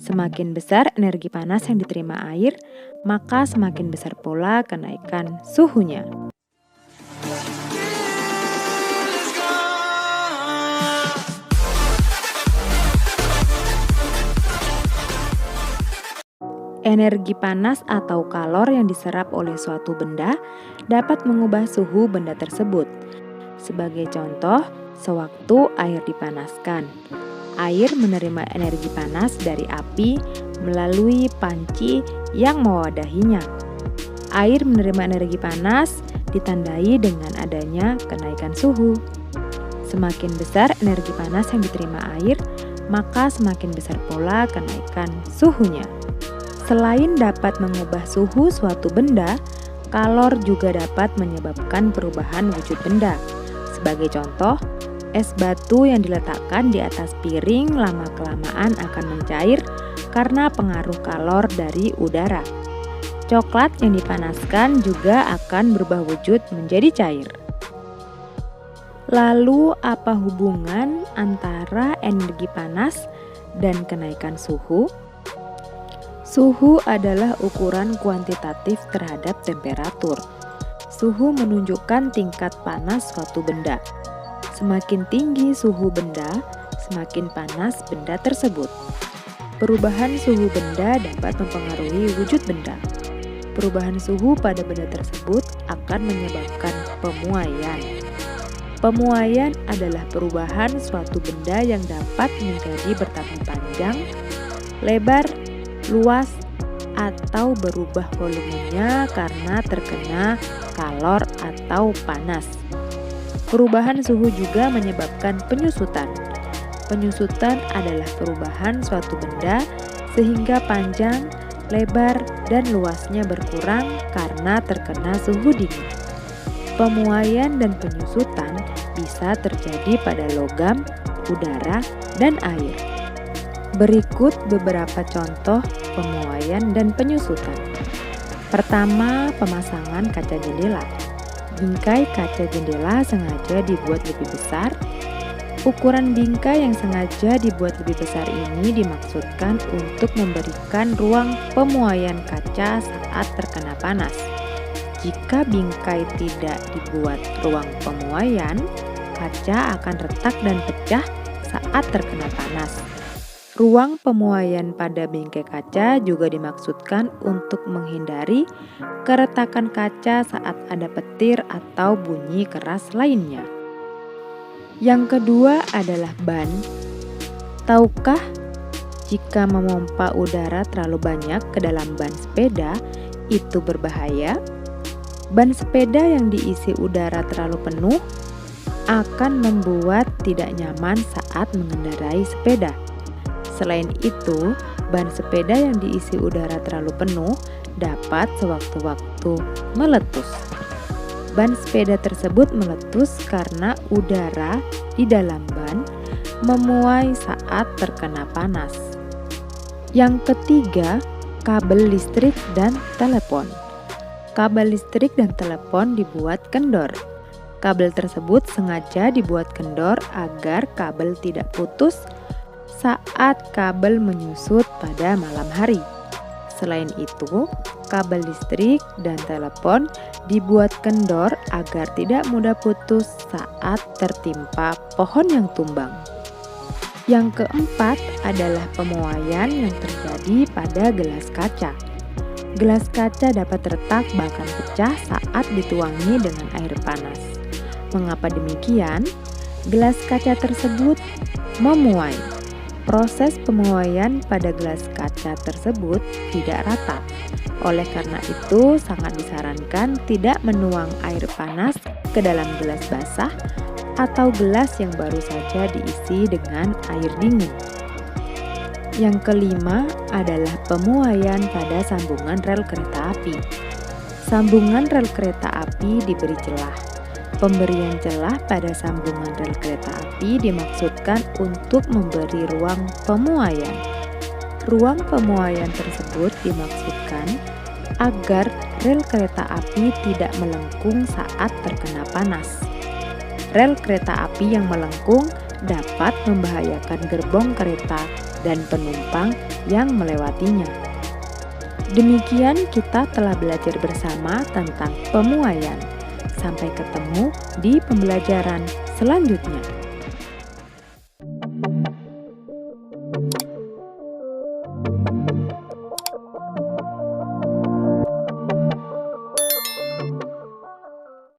Semakin besar energi panas yang diterima air, maka semakin besar pula kenaikan suhunya. Energi panas atau kalor yang diserap oleh suatu benda dapat mengubah suhu benda tersebut. Sebagai contoh, sewaktu air dipanaskan, air menerima energi panas dari api melalui panci yang mewadahinya. Air menerima energi panas ditandai dengan adanya kenaikan suhu. Semakin besar energi panas yang diterima air, maka semakin besar pula kenaikan suhunya. Selain dapat mengubah suhu suatu benda, kalor juga dapat menyebabkan perubahan wujud benda. Sebagai contoh, es batu yang diletakkan di atas piring lama-kelamaan akan mencair karena pengaruh kalor dari udara. Coklat yang dipanaskan juga akan berubah wujud menjadi cair. Lalu, apa hubungan antara energi panas dan kenaikan suhu? Suhu adalah ukuran kuantitatif terhadap temperatur. Suhu menunjukkan tingkat panas suatu benda. Semakin tinggi suhu benda, semakin panas benda tersebut. Perubahan suhu benda dapat mempengaruhi wujud benda. Perubahan suhu pada benda tersebut akan menyebabkan pemuaian. Pemuaian adalah perubahan suatu benda yang dapat menjadi bertambah panjang, lebar, luas, atau berubah volumenya karena terkena kalor atau panas. Perubahan suhu juga menyebabkan penyusutan. Penyusutan adalah perubahan suatu benda sehingga panjang, lebar, dan luasnya berkurang karena terkena suhu dingin. Pemuaian dan penyusutan bisa terjadi pada logam, udara, dan air. Berikut beberapa contoh pemuaian dan penyusutan. Pertama, pemasangan kaca jendela. Bingkai kaca jendela sengaja dibuat lebih besar. Ukuran bingkai yang sengaja dibuat lebih besar ini dimaksudkan untuk memberikan ruang pemuaian kaca saat terkena panas. Jika bingkai tidak dibuat ruang pemuaian, kaca akan retak dan pecah saat terkena panas. Ruang pemuaian pada bingkai kaca juga dimaksudkan untuk menghindari keretakan kaca saat ada petir atau bunyi keras lainnya. Yang kedua adalah ban. Tahukah jika memompa udara terlalu banyak ke dalam ban sepeda itu berbahaya? Ban sepeda yang diisi udara terlalu penuh akan membuat tidak nyaman saat mengendarai sepeda. Selain itu, ban sepeda yang diisi udara terlalu penuh dapat sewaktu-waktu meletus. Ban sepeda tersebut meletus karena udara di dalam ban memuai saat terkena panas. Yang ketiga, kabel listrik dan telepon. Kabel listrik dan telepon dibuat kendor. Kabel tersebut sengaja dibuat kendor agar kabel tidak putus saat kabel menyusut pada malam hari. Selain itu, kabel listrik dan telepon dibuat kendor agar tidak mudah putus saat tertimpa pohon yang tumbang. Yang keempat adalah pemuaian yang terjadi pada gelas kaca. Gelas kaca dapat retak bahkan pecah saat dituangi dengan air panas. Mengapa demikian? Gelas kaca tersebut memuai. Proses pemuaian pada gelas kaca tersebut tidak rata. Oleh karena itu, sangat disarankan tidak menuang air panas ke dalam gelas basah atau gelas yang baru saja diisi dengan air dingin. Yang kelima adalah pemuaian pada sambungan rel kereta api. Sambungan rel kereta api diberi celah. Pemberian celah pada sambungan rel kereta api dimaksudkan untuk memberi ruang pemuaian. Ruang pemuaian tersebut dimaksudkan agar rel kereta api tidak melengkung saat terkena panas. Rel kereta api yang melengkung dapat membahayakan gerbong kereta dan penumpang yang melewatinya. Demikian kita telah belajar bersama tentang pemuaian. Sampai ketemu di pembelajaran selanjutnya.